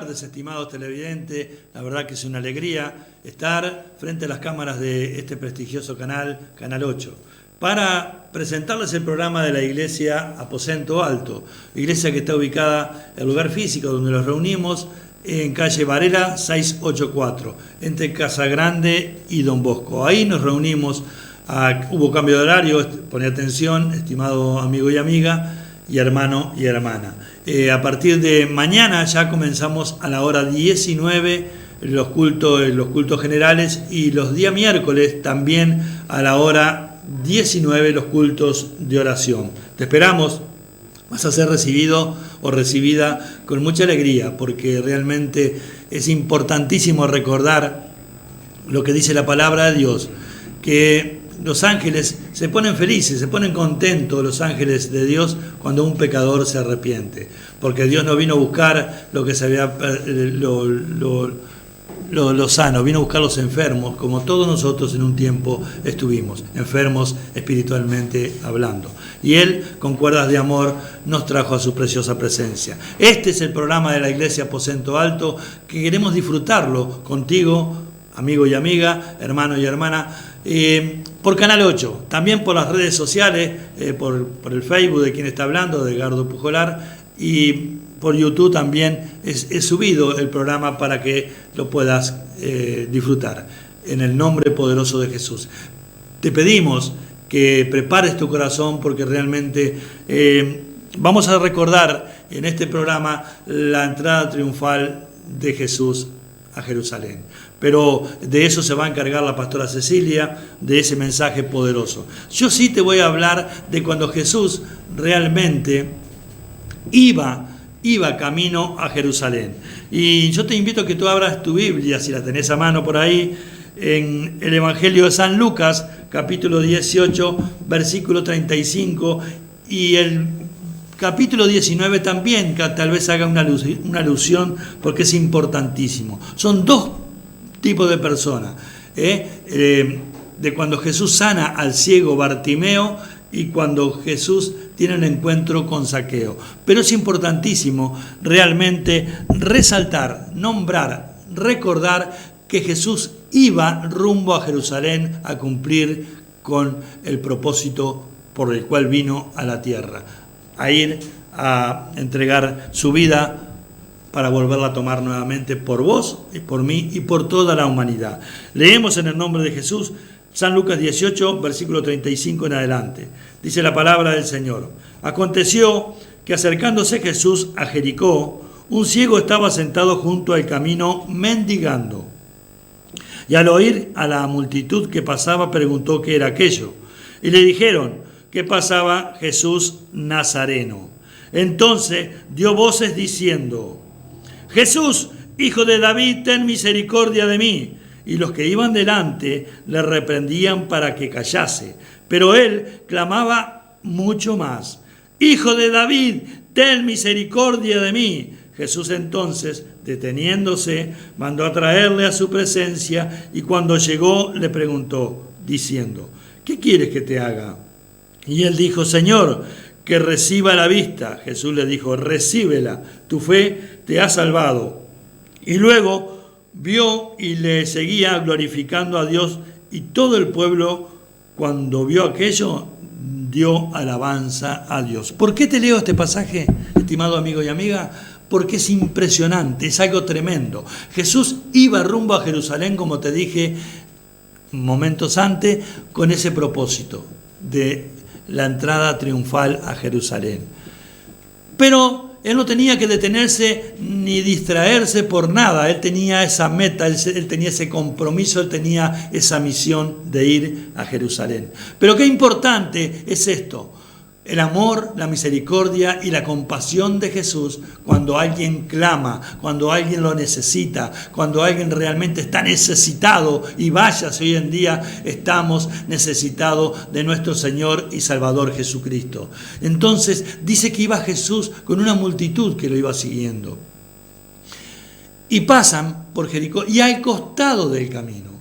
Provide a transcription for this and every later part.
tardes, estimados televidentes. La verdad que es una alegría estar frente a las cámaras de este prestigioso canal, Canal 8, para presentarles el programa de la Iglesia Aposento Alto, iglesia que está ubicada en el lugar físico donde nos reunimos, en calle Varela 684, entre Casa Grande y Don Bosco. Ahí nos reunimos, hubo cambio de horario, pone atención, estimado amigo y amiga, y hermano y hermana. A partir de mañana ya comenzamos a la hora 19 los cultos generales, y los días miércoles también a la hora 19 los cultos de oración. Te esperamos, vas a ser recibido o recibida con mucha alegría, porque realmente es importantísimo recordar lo que dice la palabra de Dios, que los ángeles se ponen felices, se ponen contentos, los ángeles de Dios, cuando un pecador se arrepiente, porque Dios no vino a buscar lo que se había lo sano, vino a buscar los enfermos, como todos nosotros en un tiempo estuvimos enfermos espiritualmente hablando, y Él con cuerdas de amor nos trajo a su preciosa presencia. Este es el programa de la Iglesia Aposento Alto, que queremos disfrutarlo contigo, amigo y amiga, hermano y hermana, por Canal 8, también por las redes sociales, por el Facebook de quien está hablando, de Edgardo Pujolar, y por YouTube también es subido el programa para que lo puedas disfrutar. En el nombre poderoso de Jesús. Te pedimos que prepares tu corazón, porque realmente vamos a recordar en este programa la entrada triunfal de Jesús a Jerusalén. Pero de eso se va a encargar la pastora Cecilia, de ese mensaje poderoso. Yo sí te voy a hablar de cuando Jesús realmente iba camino a Jerusalén. Y yo te invito a que tú abras tu Biblia, si la tenés a mano por ahí, en el Evangelio de San Lucas, capítulo 18, versículo 35, y el capítulo 19 también, que tal vez haga una alusión, porque es importantísimo. Son dos tipos de personas, de cuando Jesús sana al ciego Bartimeo y cuando Jesús tiene un encuentro con Zaqueo. Pero es importantísimo realmente resaltar, nombrar, recordar que Jesús iba rumbo a Jerusalén a cumplir con el propósito por el cual vino a la tierra, a ir a entregar su vida para volverla a tomar nuevamente por vos y por mí y por toda la humanidad. Leemos en el nombre de Jesús, San Lucas 18, versículo 35 en adelante. Dice la palabra del Señor. Aconteció que acercándose Jesús a Jericó, un ciego estaba sentado junto al camino mendigando. Y al oír a la multitud que pasaba, preguntó qué era aquello. Y le dijeron que pasaba Jesús Nazareno. Entonces dio voces diciendo: Jesús, hijo de David, ten misericordia de mí. Y los que iban delante le reprendían para que callase. Pero él clamaba mucho más: Hijo de David, ten misericordia de mí. Jesús entonces, deteniéndose, mandó a traerle a su presencia, y cuando llegó le preguntó, diciendo: ¿qué quieres que te haga? Y él dijo: Señor, que reciba la vista. Jesús le dijo: recíbela, tu fe te ha salvado. Y luego vio y le seguía glorificando a Dios, y todo el pueblo, cuando vio aquello, dio alabanza a Dios. ¿Por qué te leo este pasaje, estimado amigo y amiga? Porque es impresionante, es algo tremendo. Jesús iba rumbo a Jerusalén, como te dije momentos antes, con ese propósito de la entrada triunfal a Jerusalén. Pero él no tenía que detenerse ni distraerse por nada. Él tenía esa meta, él tenía ese compromiso, él tenía esa misión de ir a Jerusalén. Pero qué importante es esto: el amor, la misericordia y la compasión de Jesús cuando alguien clama, cuando alguien lo necesita, cuando alguien realmente está necesitado. Y vaya si hoy en día estamos necesitados de nuestro Señor y Salvador Jesucristo. Entonces dice que iba Jesús con una multitud que lo iba siguiendo. Y pasan por Jericó, y al costado del camino,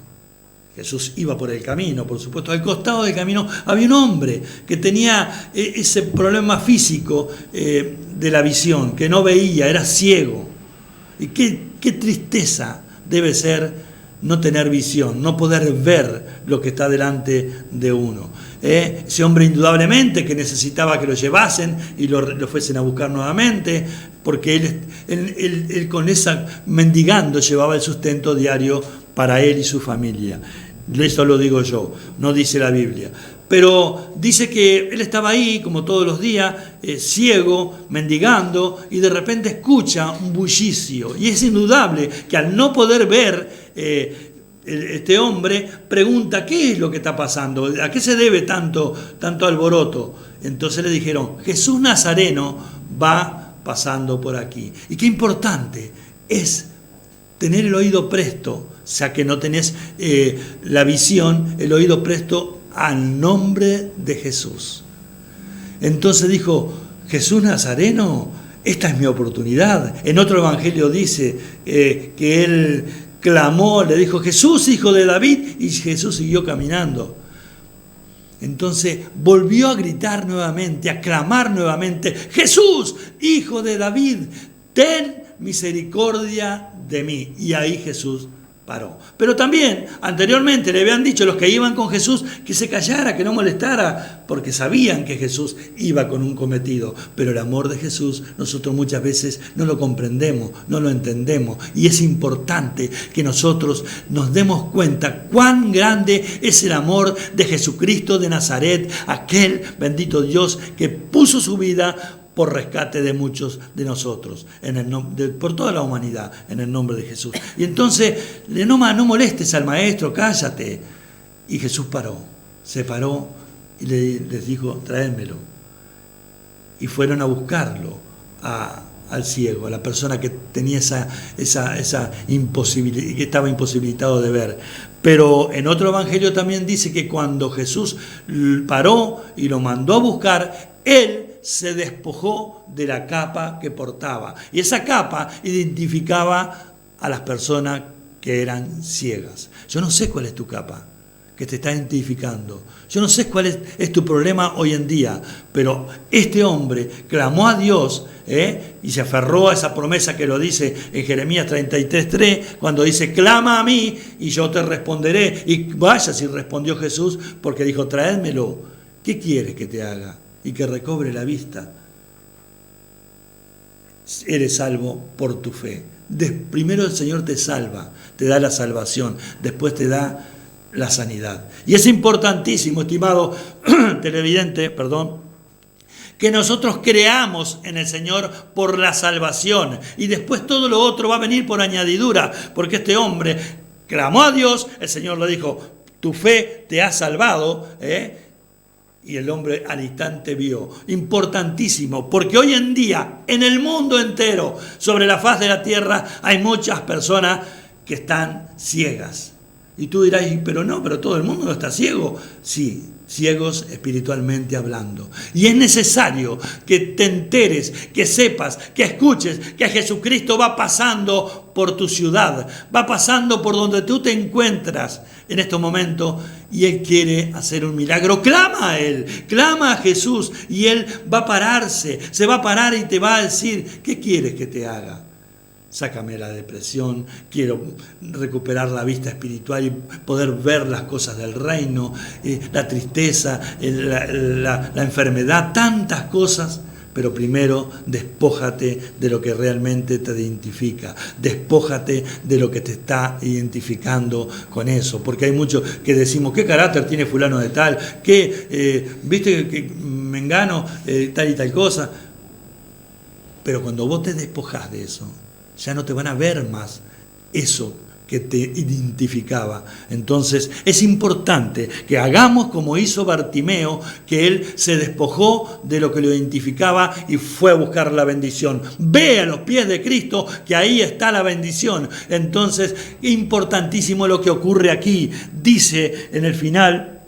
Jesús iba por el camino, por supuesto. Al costado del camino había un hombre que tenía ese problema físico de la visión, que no veía, era ciego. Y qué tristeza debe ser no tener visión, no poder ver lo que está delante de uno. Ese hombre indudablemente que necesitaba que lo llevasen y lo fuesen a buscar nuevamente, porque él con esa mendigando llevaba el sustento diario para él y su familia. Eso lo digo yo, no dice la Biblia. Pero dice que él estaba ahí, como todos los días, ciego, mendigando, y de repente escucha un bullicio. Y es indudable que al no poder ver, este hombre pregunta: ¿qué es lo que está pasando? ¿A qué se debe tanto alboroto? Entonces le dijeron: Jesús Nazareno va pasando por aquí. Y qué importante es tener el oído presto, ya que no tenés la visión, el oído presto al nombre de Jesús. Entonces dijo: Jesús Nazareno, esta es mi oportunidad. En otro evangelio dice que él clamó, le dijo: Jesús, hijo de David, y Jesús siguió caminando. Entonces volvió a gritar nuevamente, a clamar nuevamente: Jesús, hijo de David, ten misericordia de mí. Y ahí Jesús paró. Pero también anteriormente le habían dicho los que iban con Jesús que se callara, que no molestara, porque sabían que Jesús iba con un cometido. Pero el amor de Jesús nosotros muchas veces no lo comprendemos, no lo entendemos, y es importante que nosotros nos demos cuenta cuán grande es el amor de Jesucristo de Nazaret, aquel bendito Dios que puso su vida por rescate de muchos de nosotros, por toda la humanidad, en el nombre de Jesús. Y entonces, no molestes al maestro, cállate. Y Jesús se paró y les dijo: tráemelo. Y fueron a buscarlo al ciego, a la persona que tenía esa imposibilidad, que estaba imposibilitado de ver. Pero en otro evangelio también dice que cuando Jesús paró y lo mandó a buscar, él se despojó de la capa que portaba. Y esa capa identificaba a las personas que eran ciegas. Yo no sé cuál es tu capa que te está identificando. Yo no sé cuál es tu problema hoy en día, pero este hombre clamó a Dios y se aferró a esa promesa que lo dice en Jeremías 33:3, cuando dice: clama a mí y yo te responderé. Y vaya si respondió Jesús, porque dijo: traédmelo. ¿Qué quieres que te haga? Y que recobre la vista. Eres salvo por tu fe. Primero el Señor te salva, te da la salvación, después te da la sanidad. Y es importantísimo, estimado televidente, que nosotros creamos en el Señor por la salvación, y después todo lo otro va a venir por añadidura, porque este hombre clamó a Dios, el Señor le dijo: tu fe te ha salvado, y el hombre al instante vio. Importantísimo, porque hoy en día, en el mundo entero, sobre la faz de la tierra, hay muchas personas que están ciegas. Y tú dirás: pero todo el mundo no está ciego. Sí, ciegos espiritualmente hablando. Y es necesario que te enteres, que sepas, que escuches que Jesucristo va pasando por tu ciudad, va pasando por donde tú te encuentras en estos momentos, y Él quiere hacer un milagro. Clama a Él, clama a Jesús, y Él va a pararse, se va a parar y te va a decir: ¿qué quieres que te haga? Sácame la depresión, quiero recuperar la vista espiritual y poder ver las cosas del reino, la tristeza, la enfermedad, tantas cosas. Pero primero, despójate de lo que realmente te identifica, despójate de lo que te está identificando con eso, porque hay muchos que decimos: ¿qué carácter tiene fulano de tal? ¿Viste que mengano tal y tal cosa? Pero cuando vos te despojás de eso, ya no te van a ver más eso que te identificaba. Entonces es importante que hagamos como hizo Bartimeo, que él se despojó de lo que lo identificaba y fue a buscar la bendición. Ve a los pies de Cristo, que ahí está la bendición. Entonces, importantísimo lo que ocurre aquí. Dice en el final: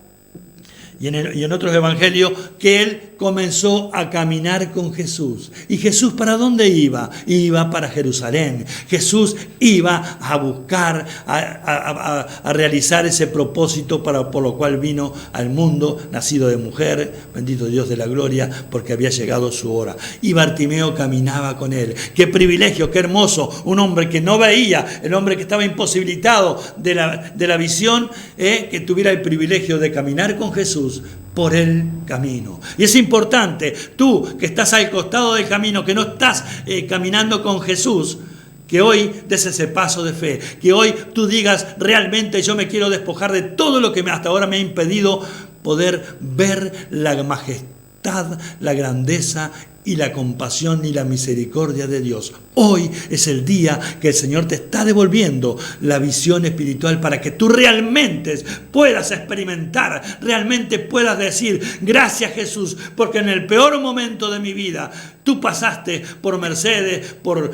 y en otros evangelios, que él comenzó a caminar con Jesús. ¿Y Jesús para dónde iba? Iba para Jerusalén. Jesús iba a buscar, a realizar ese propósito por lo cual vino al mundo, nacido de mujer, bendito Dios de la gloria, porque había llegado su hora. Y Bartimeo caminaba con él. Qué privilegio, qué hermoso, un hombre que no veía, el hombre que estaba imposibilitado de la visión, que tuviera el privilegio de caminar con Jesús por el camino. Y es importante, tú que estás al costado del camino, que no estás caminando con Jesús, que hoy des ese paso de fe, que hoy tú digas, realmente yo me quiero despojar de todo lo que hasta ahora me ha impedido poder ver la majestad, la grandeza y la compasión y la misericordia de Dios. Hoy es el día que el Señor te está devolviendo la visión espiritual para que tú realmente puedas experimentar, realmente puedas decir, gracias Jesús, porque en el peor momento de mi vida tú pasaste por Mercedes, por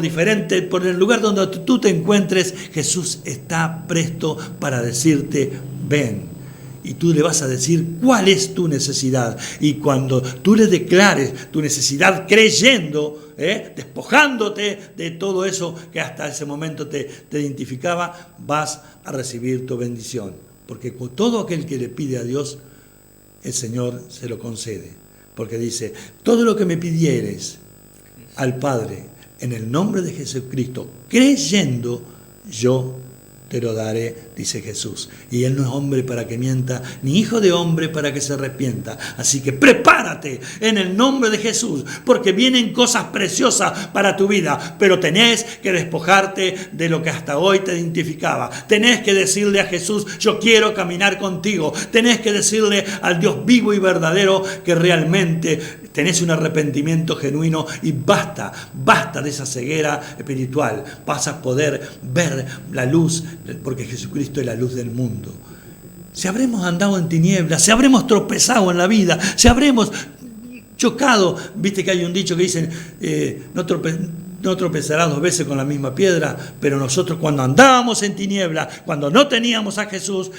el lugar donde tú te encuentres. Jesús está presto para decirte, ven. Y tú le vas a decir cuál es tu necesidad. Y cuando tú le declares tu necesidad creyendo, despojándote de todo eso que hasta ese momento te identificaba, vas a recibir tu bendición. Porque con todo aquel que le pide a Dios, el Señor se lo concede. Porque dice, todo lo que me pidieres al Padre en el nombre de Jesucristo, creyendo, yo te lo daré, dice Jesús. Y Él no es hombre para que mienta, ni hijo de hombre para que se arrepienta. Así que prepárate en el nombre de Jesús, porque vienen cosas preciosas para tu vida, pero tenés que despojarte de lo que hasta hoy te identificaba. Tenés que decirle a Jesús, yo quiero caminar contigo. Tenés que decirle al Dios vivo y verdadero que realmente tenés un arrepentimiento genuino y basta de esa ceguera espiritual. Vas a poder ver la luz, porque Jesucristo es la luz del mundo. Si habremos andado en tinieblas, si habremos tropezado en la vida, si habremos chocado, viste que hay un dicho que dicen, no tropezarás 2 veces con la misma piedra, pero nosotros cuando andábamos en tinieblas, cuando no teníamos a Jesús,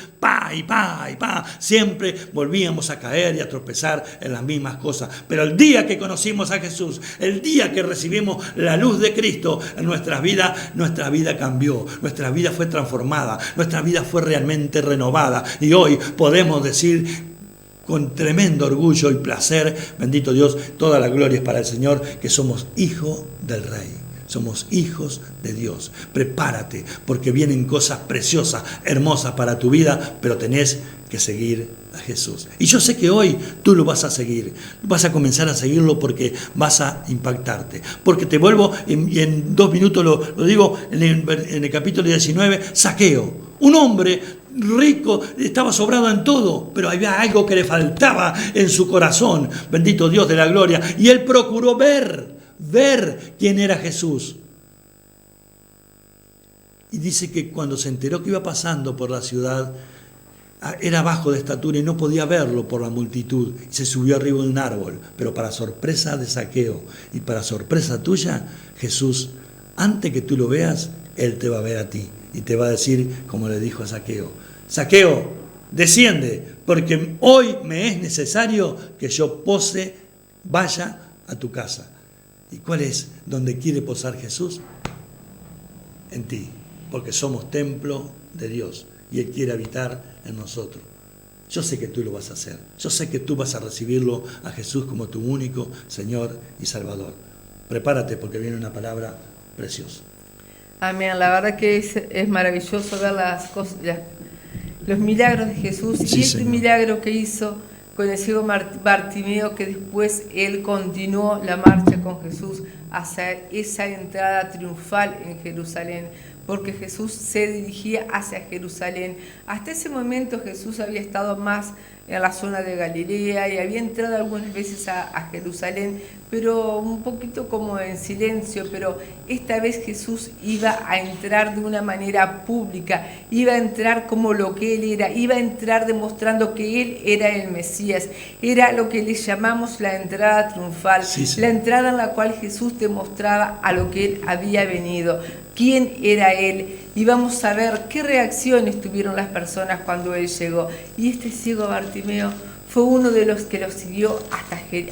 siempre volvíamos a caer y a tropezar en las mismas cosas. Pero el día que conocimos a Jesús, el día que recibimos la luz de Cristo en nuestra vida cambió, nuestra vida fue transformada, nuestra vida fue realmente renovada. Y hoy podemos decir con tremendo orgullo y placer, bendito Dios, toda la gloria es para el Señor, que somos hijos del Rey, somos hijos de Dios. Prepárate, porque vienen cosas preciosas, hermosas para tu vida, pero tenés que seguir a Jesús. Y yo sé que hoy tú lo vas a seguir, vas a comenzar a seguirlo porque vas a impactarte. Porque te vuelvo, y en 2 minutos lo digo, en el capítulo 19, Zaqueo, un hombre rico, estaba sobrado en todo, pero había algo que le faltaba en su corazón, bendito Dios de la gloria, y él procuró ver quién era Jesús. Y dice que cuando se enteró que iba pasando por la ciudad, era bajo de estatura y no podía verlo por la multitud, y se subió arriba de un árbol. Pero para sorpresa de Zaqueo y para sorpresa tuya, Jesús, antes que tú lo veas, Él te va a ver a ti y te va a decir, como le dijo a Zaqueo, Zaqueo, desciende, porque hoy me es necesario que yo vaya a tu casa. ¿Y cuál es donde quiere posar Jesús? En ti, porque somos templo de Dios y Él quiere habitar en nosotros. Yo sé que tú lo vas a hacer. Yo sé que tú vas a recibirlo a Jesús como tu único Señor y Salvador. Prepárate porque viene una palabra preciosa. Amén. La verdad que es maravilloso ver los milagros de Jesús. Sí, y este Señor. Milagro que hizo con el ciego Bartimeo, que después él continuó la marcha con Jesús hacia esa entrada triunfal en Jerusalén, porque Jesús se dirigía hacia Jerusalén. Hasta ese momento Jesús había estado más en la zona de Galilea y había entrado algunas veces a Jerusalén, pero un poquito como en silencio. Pero esta vez Jesús iba a entrar de una manera pública, iba a entrar como lo que Él era, iba a entrar demostrando que Él era el Mesías. Era lo que le llamamos la entrada triunfal, sí, la entrada en la cual Jesús demostraba a lo que Él había venido. quién era él, y vamos a ver qué reacciones tuvieron las personas cuando él llegó. Y este ciego Bartimeo fue uno de los que lo siguió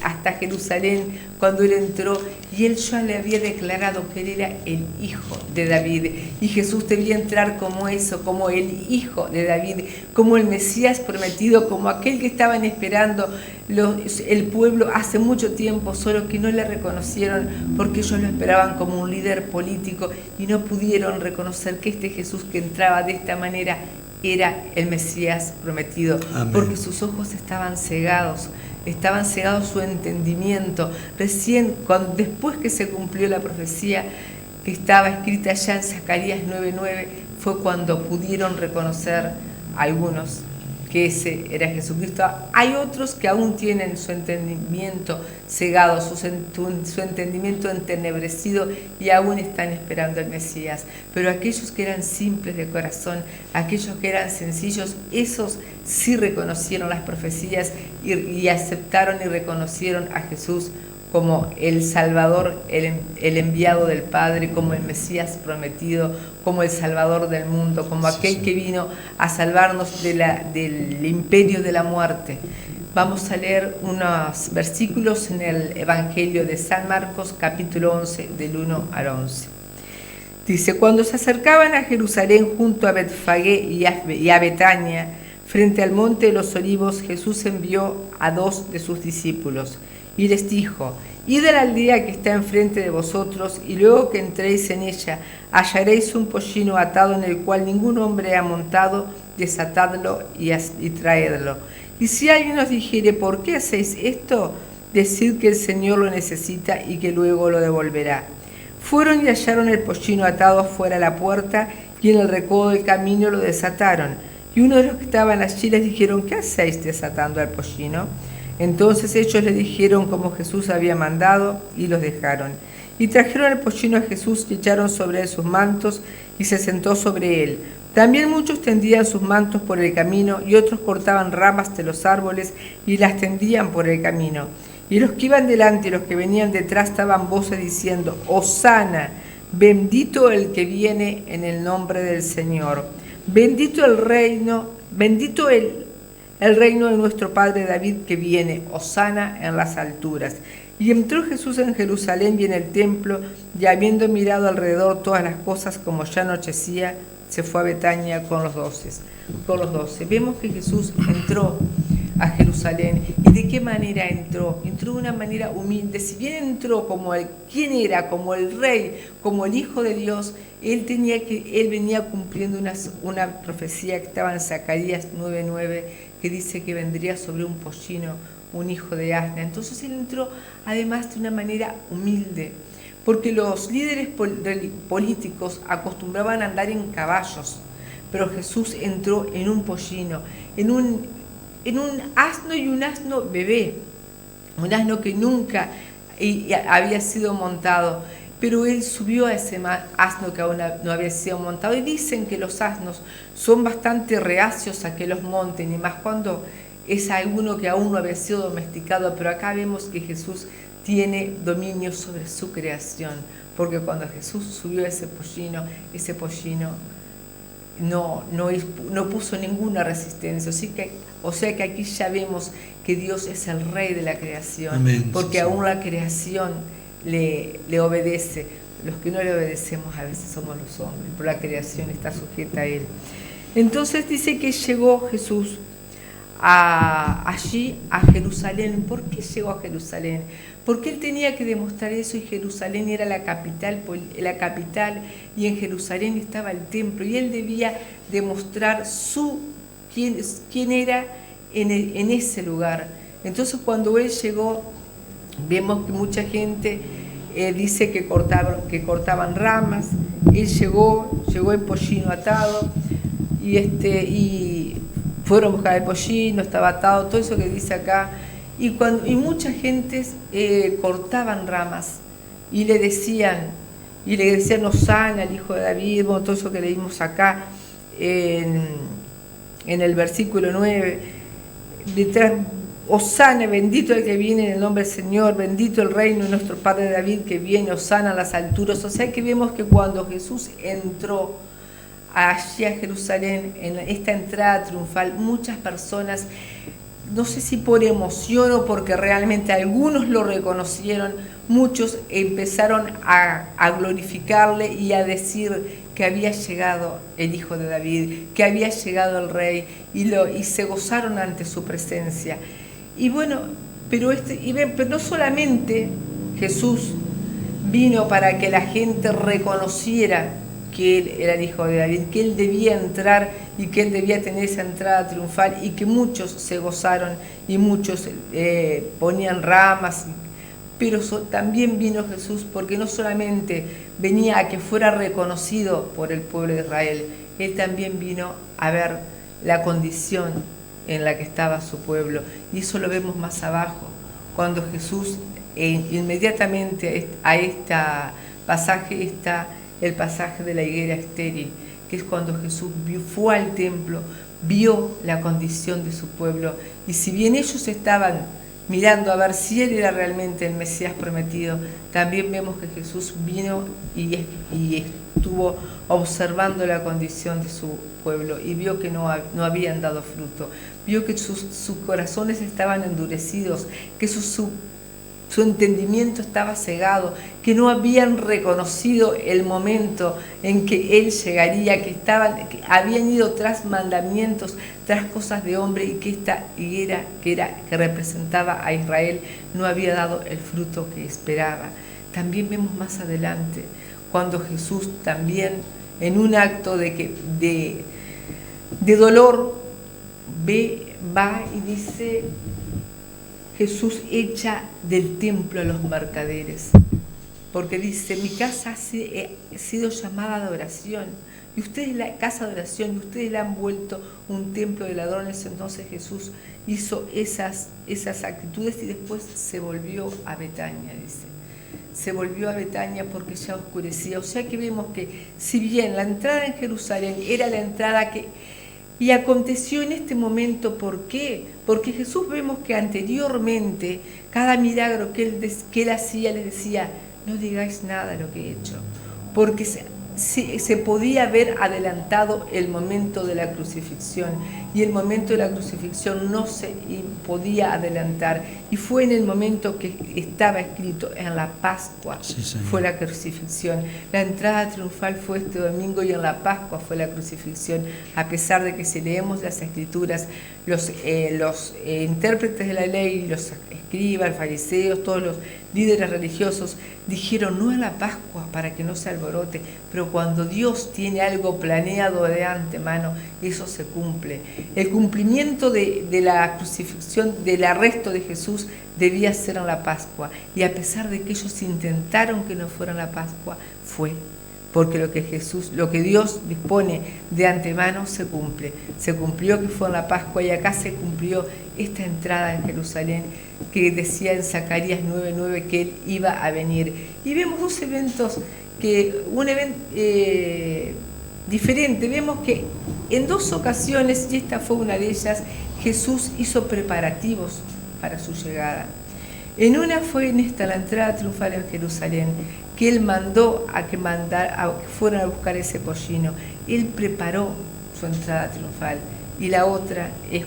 hasta Jerusalén cuando él entró, y él ya le había declarado que él era el hijo de David, y Jesús debía entrar como eso, como el hijo de David, como el Mesías prometido, como aquel que estaban esperando el pueblo hace mucho tiempo, solo que no le reconocieron porque ellos lo esperaban como un líder político y no pudieron reconocer que este Jesús que entraba de esta manera era el Mesías prometido. Amén. Porque sus ojos estaban cegados su entendimiento. Recién, después que se cumplió la profecía que estaba escrita ya en Zacarías 9:9, fue cuando pudieron reconocer algunos que ese era Jesucristo. Hay otros que aún tienen su entendimiento cegado, su entendimiento entenebrecido, y aún están esperando al Mesías. Pero aquellos que eran simples de corazón, aquellos que eran sencillos, esos sí reconocieron las profecías y aceptaron y reconocieron a Jesús como el Salvador, el enviado del Padre, como el Mesías prometido, como el Salvador del mundo, como aquel que vino a salvarnos del imperio de la muerte. Vamos a leer unos versículos en el Evangelio de San Marcos, capítulo 11, del 1 al 11. Dice: cuando se acercaban a Jerusalén junto a Betfagé y a Betania, frente al monte de los Olivos, Jesús envió a 2 de sus discípulos y les dijo: id a la aldea que está enfrente de vosotros, y luego que entréis en ella, hallaréis un pollino atado en el cual ningún hombre ha montado, desatadlo y traedlo. Y si alguien os dijere: ¿por qué hacéis esto?, decid que el Señor lo necesita y que luego lo devolverá. Fueron y hallaron el pollino atado fuera de la puerta, y en el recodo del camino lo desataron. Y uno de los que estaban allí les dijeron: ¿qué hacéis desatando al pollino? Entonces ellos le dijeron como Jesús había mandado, y los dejaron. Y trajeron el pollino a Jesús y echaron sobre él sus mantos, y se sentó sobre él. También muchos tendían sus mantos por el camino, y otros cortaban ramas de los árboles y las tendían por el camino. Y los que iban delante y los que venían detrás daban voces diciendo: Hosana, bendito el que viene en el nombre del Señor. Bendito el reino de nuestro Padre David que viene, Hosana en las alturas. Y entró Jesús en Jerusalén y en el templo, y habiendo mirado alrededor todas las cosas, como ya anochecía, se fue a Betania con los 12. Vemos que Jesús entró a Jerusalén. ¿Y de qué manera entró? Entró de una manera humilde. Si bien entró como ¿quién era? Como el rey, como el Hijo de Dios, él venía cumpliendo una profecía que estaba en Zacarías 9:9, que dice que vendría sobre un pollino, un hijo de asna. Entonces él entró además de una manera humilde, porque los líderes políticos acostumbraban a andar en caballos, pero Jesús entró en un pollino, en un asno, y un asno bebé, un asno que nunca había sido montado, pero él subió a ese asno que aún no había sido montado. Y dicen que los asnos son bastante reacios a que los monten, y más cuando es alguno que aún no había sido domesticado. Pero acá vemos que Jesús tiene dominio sobre su creación, porque cuando Jesús subió a ese pollino no puso ninguna resistencia. O sea que aquí ya vemos que Dios es el rey de la creación. Amén, porque aún la creación le obedece. Los que no le obedecemos a veces somos los hombres, pero la creación está sujeta a él. Entonces dice que llegó Jesús allí a Jerusalén. ¿Por qué llegó a Jerusalén? Porque él tenía que demostrar eso, y Jerusalén era la capital, y en Jerusalén estaba el templo, y él debía demostrar quién era en ese lugar. Entonces cuando él llegó, vemos que mucha gente dice que cortaban ramas. Él llegó en pollino atado, y fueron a buscar el pollino, estaba atado, todo eso que dice acá. Y mucha gente cortaban ramas y le decían Hosana, el hijo de David, todo eso que leímos acá en el versículo 9. Hosana, bendito el que viene en el nombre del Señor, bendito el reino de nuestro Padre David que viene, Hosana a las alturas. O sea que vemos que cuando Jesús entró allí a Jerusalén, en esta entrada triunfal, muchas personas, no sé si por emoción o porque realmente algunos lo reconocieron, muchos empezaron a glorificarle y a decir que había llegado el Hijo de David, que había llegado el Rey, y se gozaron ante su presencia. Y bueno, pero no solamente Jesús vino para que la gente reconociera que Él era el Hijo de David, que Él debía entrar y que Él debía tener esa entrada triunfal, y que muchos se gozaron y muchos ponían ramas, pero también vino Jesús porque no solamente venía a que fuera reconocido por el pueblo de Israel, Él también vino a ver la condición en la que estaba su pueblo, y eso lo vemos más abajo, cuando Jesús, inmediatamente a este pasaje está el pasaje de la higuera estéril, que es cuando Jesús fue al templo, vio la condición de su pueblo, y si bien ellos estaban mirando a ver si Él era realmente el Mesías prometido, también vemos que Jesús vino y estuvo observando la condición de su pueblo y vio que no habían dado fruto, vio que sus corazones estaban endurecidos, que su entendimiento estaba cegado, que no habían reconocido el momento en que Él llegaría, que habían ido tras mandamientos, tras cosas de hombre, y que esta higuera que representaba a Israel no había dado el fruto que esperaba. También vemos más adelante cuando Jesús también, en un acto de dolor, va y dice: Jesús echa del templo a los mercaderes, porque dice: mi casa ha sido llamada de oración, y ustedes la casa de oración, y ustedes la han vuelto un templo de ladrones. Entonces Jesús hizo esas actitudes y después se volvió a Betania, dice. Se volvió a Betania porque ya oscurecía. O sea que vemos que si bien la entrada en Jerusalén era la entrada y aconteció en este momento, ¿por qué? Porque Jesús vemos que anteriormente, cada milagro que él hacía, les decía: no digáis nada de lo que he hecho, porque se podía haber adelantado el momento de la crucifixión, y el momento de la crucifixión no se podía adelantar, y fue en el momento que estaba escrito en la Pascua, fue la crucifixión. La entrada triunfal fue este domingo, y en la Pascua fue la crucifixión, a pesar de que si leemos las Escrituras, los intérpretes de la ley, los escribas, fariseos, todos los líderes religiosos dijeron: no en la Pascua, para que no se alborote, pero cuando Dios tiene algo planeado de antemano, eso se cumple. El cumplimiento de la crucifixión, del arresto de Jesús, debía ser en la Pascua, y a pesar de que ellos intentaron que no fuera en la Pascua, fue. Porque lo que Dios dispone de antemano se cumple. Se cumplió que fue en la Pascua, y acá se cumplió esta entrada en Jerusalén que decía en Zacarías 9:9 que Él iba a venir. Y vemos dos eventos, un evento diferente. Vemos que en dos ocasiones, y esta fue una de ellas, Jesús hizo preparativos para su llegada. En una fue la entrada triunfal en Jerusalén, que Él mandó a que fueran a buscar ese pollino. Él preparó su entrada triunfal. Y la otra es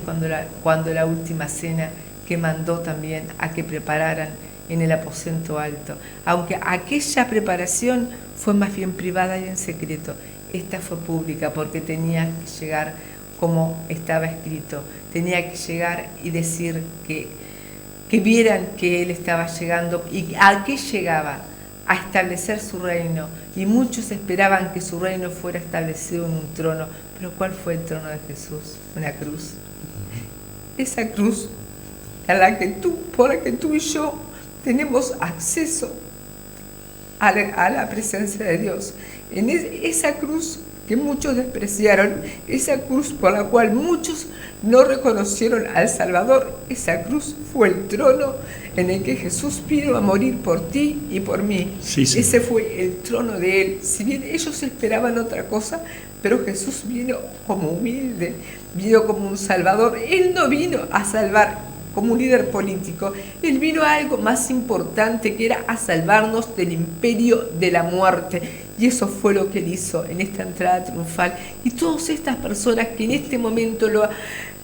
cuando la última cena, que mandó también a que prepararan en el aposento alto. Aunque aquella preparación fue más bien privada y en secreto, esta fue pública, porque tenía que llegar como estaba escrito. Tenía que llegar y decir que vieran que Él estaba llegando. ¿Y a qué llegaba? A establecer su reino. Y muchos esperaban que su reino fuera establecido en un trono. Pero ¿cuál fue el trono de Jesús? Una cruz. Esa cruz por la que tú y yo tenemos acceso a la presencia de Dios. En esa cruz que muchos despreciaron, esa cruz por la cual muchos no reconocieron al Salvador, esa cruz fue el trono en el que Jesús vino a morir por ti y por mí. Sí. Ese fue el trono de Él. Si bien ellos esperaban otra cosa, pero Jesús vino como humilde, vino como un Salvador. Él no vino a salvar como un líder político, Él vino a algo más importante, que era a salvarnos del imperio de la muerte. Y eso fue lo que Él hizo en esta entrada triunfal. Y todas estas personas que en este momento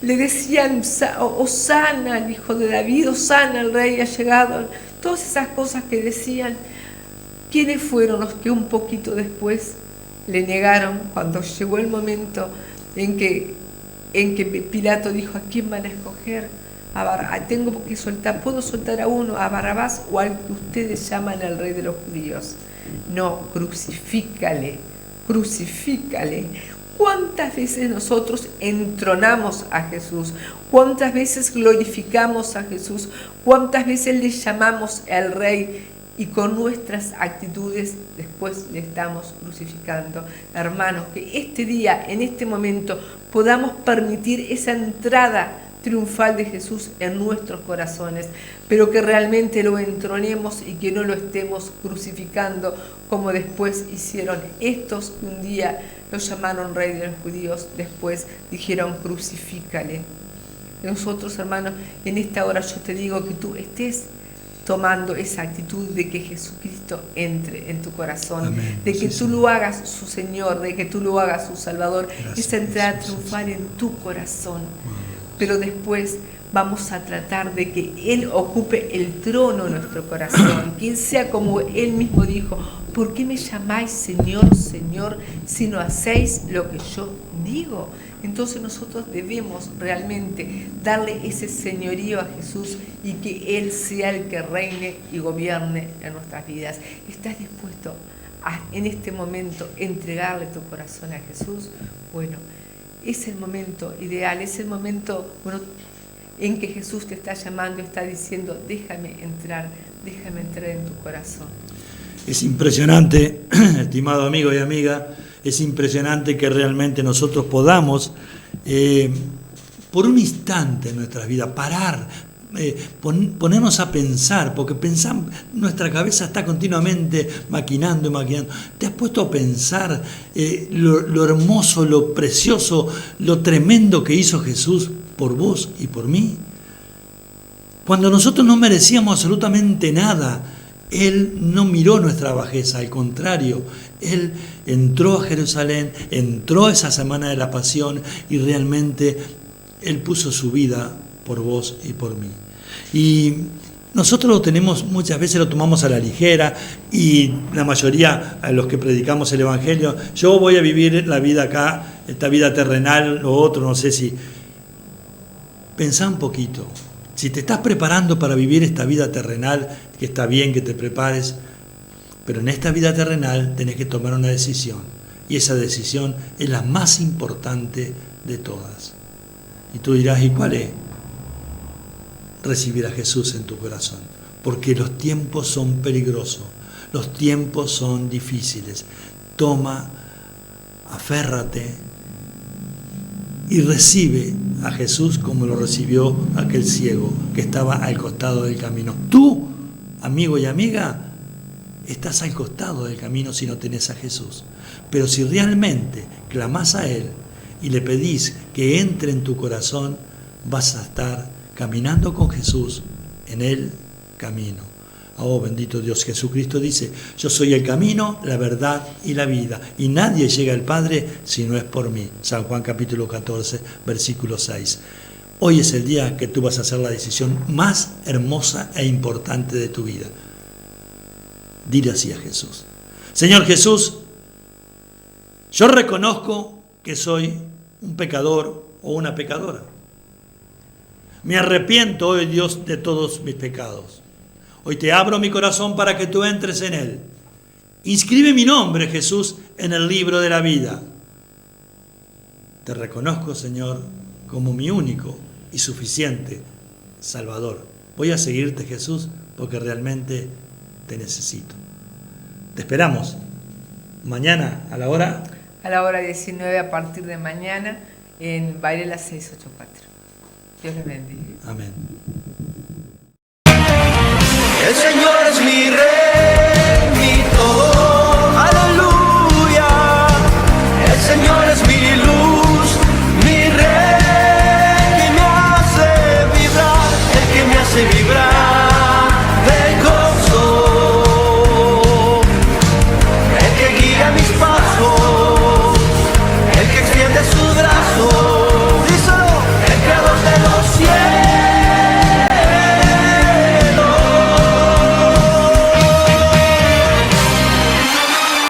le decían, Hosana al Hijo de David, Hosana el Rey ha llegado, todas esas cosas que decían, ¿quiénes fueron los que un poquito después le negaron cuando llegó el momento en que Pilato dijo, ¿a quién van a escoger? Tengo que soltar, ¿puedo soltar a uno, a Barrabás o al que ustedes llaman al Rey de los judíos? No, crucifícale, crucifícale. ¿Cuántas veces nosotros entronamos a Jesús? ¿Cuántas veces glorificamos a Jesús? ¿Cuántas veces le llamamos al Rey? Y con nuestras actitudes después le estamos crucificando. Hermanos, que este día, en este momento, podamos permitir esa entrada triunfal de Jesús en nuestros corazones, pero que realmente lo entronemos y que no lo estemos crucificando como después hicieron estos que un día lo llamaron Rey de los Judíos, después dijeron crucifícale. Nosotros, hermanos, en esta hora yo te digo que tú estés tomando esa actitud de que Jesucristo entre en tu corazón, amén, de que tú lo hagas su Señor, de que tú lo hagas su Salvador, esa entrada triunfal en tu corazón. Pero después vamos a tratar de que Él ocupe el trono en nuestro corazón, que Él sea como Él mismo dijo, ¿por qué me llamáis Señor, Señor, si no hacéis lo que yo digo? Entonces nosotros debemos realmente darle ese señorío a Jesús y que Él sea el que reine y gobierne en nuestras vidas. ¿Estás dispuesto a, en este momento, entregarle tu corazón a Jesús? Bueno, es el momento ideal, es el momento en que Jesús te está llamando, está diciendo, déjame entrar en tu corazón. Es impresionante, estimado amigo y amiga, es impresionante que realmente nosotros podamos, por un instante en nuestras vidas, parar, ponernos a pensar, porque nuestra cabeza está continuamente maquinando y maquinando. ¿Te has puesto a pensar lo hermoso, lo precioso, lo tremendo que hizo Jesús por vos y por mí? Cuando nosotros no merecíamos absolutamente nada, Él no miró nuestra bajeza, al contrario, Él entró a Jerusalén, entró a esa semana de la pasión y realmente Él puso su vida por vos y por mí. Y nosotros lo tenemos, muchas veces lo tomamos a la ligera y la mayoría a los que predicamos el Evangelio, yo voy a vivir la vida acá, esta vida terrenal, lo otro, no sé si... Pensá un poquito. Si te estás preparando para vivir esta vida terrenal, que está bien que te prepares, pero en esta vida terrenal tenés que tomar una decisión. Y esa decisión es la más importante de todas. Y tú dirás, ¿y cuál es? Recibir a Jesús en tu corazón. Porque los tiempos son peligrosos, los tiempos son difíciles. Toma, aférrate y recibe a Jesús como lo recibió aquel ciego que estaba al costado del camino. Tú, amigo y amiga, estás al costado del camino si no tenés a Jesús. Pero si realmente clamás a Él y le pedís que entre en tu corazón, vas a estar caminando con Jesús en el camino. Oh, bendito Dios, Jesucristo dice, yo soy el camino, la verdad y la vida, y nadie llega al Padre si no es por mí. San Juan capítulo 14, versículo 6. Hoy es el día que tú vas a hacer la decisión más hermosa e importante de tu vida. Dile así a Jesús: Señor Jesús, yo reconozco que soy un pecador o una pecadora. Me arrepiento hoy, Dios, de todos mis pecados. Hoy te abro mi corazón para que tú entres en él. Inscribe mi nombre, Jesús, en el libro de la vida. Te reconozco, Señor, como mi único y suficiente Salvador. Voy a seguirte, Jesús, porque realmente te necesito. Te esperamos mañana a la hora... A la hora 19, a partir de mañana, en Varela 684. Dios les bendiga. Amén. El Señor es mi rey, mi todo, aleluya. El Señor es